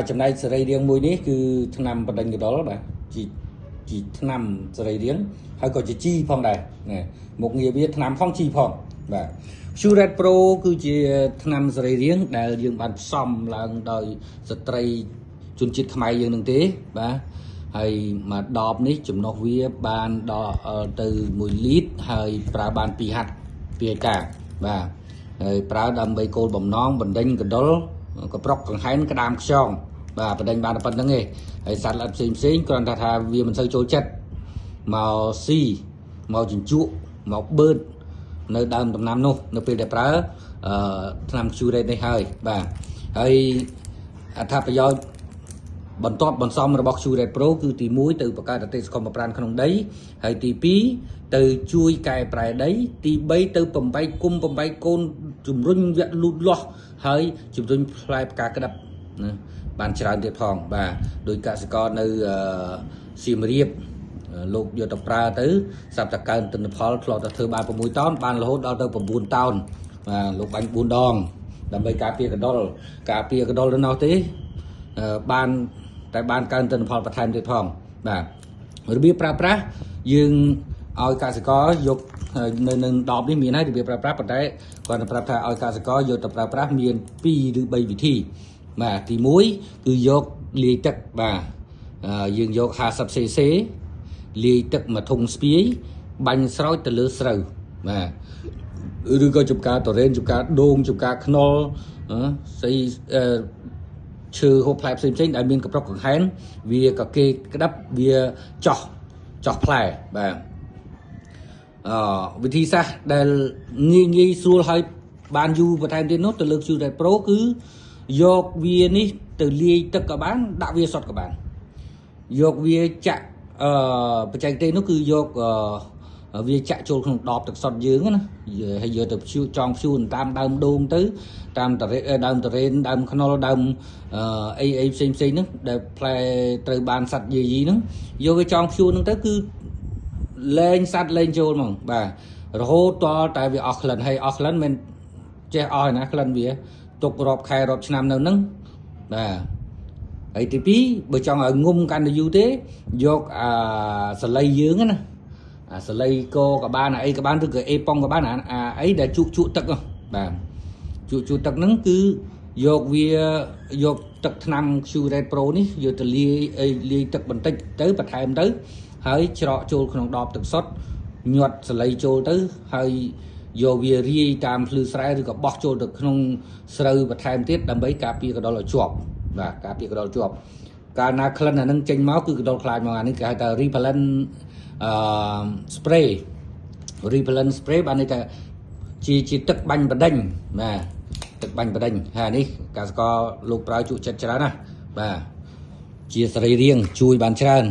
ចំណែកសេរីរាង្គមួយនេះគឺថ្នាំបណ្ដេញកដុលបាទជីថ្នាំសេរីរាង្គហើយក៏ជាជីផងដែរណាមុខងារវាថ្នាំផងជីផងបាទ Suret Pro គឺជាថ្នាំសេរីរាង្គដែលយើងបានផ្សំឡើងដោយស្ត្រីជនជាតិខ្មែរយើងនឹងទេបាទហើយមកដបនេះចំណុះវាបានដល់ទៅ1លីត្រហើយប្រើបាន2ហាត់2ហិកតាបាទហើយប្រើដើម្បីគោលបំណងបណ្ដេញកដុលកប្រុកកង្ហែនក្តាមខ្យងបាទបណ្ដេញបានតែប៉ុណ្្នឹងឯងហើយសត្វល្អិតផ្សេងគ្រាន់តែថាវាមិនសូវចូលចិត្តមកស៊ីមកជញ្ជក់មកបឺតនៅដើមដំណាំនោះនៅពេលដែលប្រើថ្នាំ Suret នេះហើយបាទហើយអត្ថប្រយោជន៍បន្ទាប់បន្សំរបស់ Suret Pro គឺទី1ទៅបង្កើតអតិសកុមប្រប្រានក្នុងដីហើយទី2ទៅជួយកែប្រែដីទី3ទៅបំបែកគុំបំបែកកូនជំរុញវគ្គលូតលាស់ហើយជំរុញផ្លែផ្កាក្តាប់ណាបានច្រើនទៀតផងបាទដោយកសិករនៅសៀមរាបលោកយកទៅប្រើទៅសប្តាហ៍កើនទិន្នផលធ្លាប់តែធ្វើបាន6តោនបានរហូតដល់ទៅ9តោនបាទលោកបាញ់4ដងដើម្បីការពារកដុលទៅនោះទេបានតែបានកើនទិន្នផលបន្ថែមទៀតផងបាទរបៀបប្រើប្រាស់យើងឲ្យកសិករយកនៅនឹងដបនេះមានហើយរបៀបប្រើប្រាស់ប៉ុន្តែគាត់ទៅប្រាប់ថាឲ្យកសិករយកទៅប្រើប្រាស់មាន2ឬ3វិធីបាទទី1គឺយកលាយទឹកបាទយើងយក 50cc លាយទឹកមួយធុងស្ពាយបាញ់ស្រោចទៅលើស្រូវបាទឬក៏ចំការតរ៉េនចំការដូងចំការខ្នុរស្អីឈើហូបផ្លែផ្សេងដែលមានកប្រុកកង្ហែនវាក៏គេក្តាប់វាចោះផ្លែបាទវិធីសាស្ត្រដែលងាយស្រួលហើយបានយូរបន្ថែមទៀតនោះទៅលើ Suret Pro គឺយកវានេះទៅលាយទឹកក៏បានដាក់វាសុទ្ធក៏បានយកវាចាក់បច្ចេកទេសនោះគឺយកវាចាក់ចូលក្នុងដបទឹកសុទ្ធយើងណាហើយយកទៅចងព្យួរតាមដើមដូងទៅតាមដើមតរ៉េនដើមខ្នុរដើមអីផ្សេងហ្នឹងដែលផ្លែត្រូវបានសត្វយាយីហ្នឹងយកវាចងព្យួរហ្នឹងទៅគឺលែងសត្វលែងចូលហ្មងបាទរហូតតតែវាអស់ក្លិនហើយអស់ក្លិនមិនចេះអស់ឯណាក្លិនវាទុករាប់ខែរាប់ឆ្នាំនៅហ្នឹងបាទហើយទី2បើចង់ឲ្យងុំកាន់តែយូរទេយកសលៃយើងណាសលៃកក៏បានអីក៏បានឬក៏អេប៉ុងក៏បានអីដែលជក់ទឹកបាទជក់ទឹកហ្នឹងគឺយកទឹកថ្នាំ Suret Pro នេះយកទៅលាយទឹកបន្តិចទៅបន្ថែមទៅហើយច្រកចូលក្នុងដបទឹកសុទ្ធញាត់សលៃចូលទៅហើយយកវារាយតាមភ្លឺស្រែឬក៏បោះចូលទៅក្នុងស្រូវបន្ថែមទៀតដើម្បីការពារកដុលឲ្យជាប់បាទការពារកដុលជាប់កាលណាក្លិនអានឹងចេញមកគឺកដុលខ្លាចមកអានេះគេហៅថា repellent spray បានន័យថាជាទឹកបាញ់បណ្ដេញបាទទឹកបាញ់បណ្ដេញហើយនេះកសិករលោកប្រើជក់ចិត្តច្រើនណាស់បាទជាសរីរាង្គជួយបានច្រើន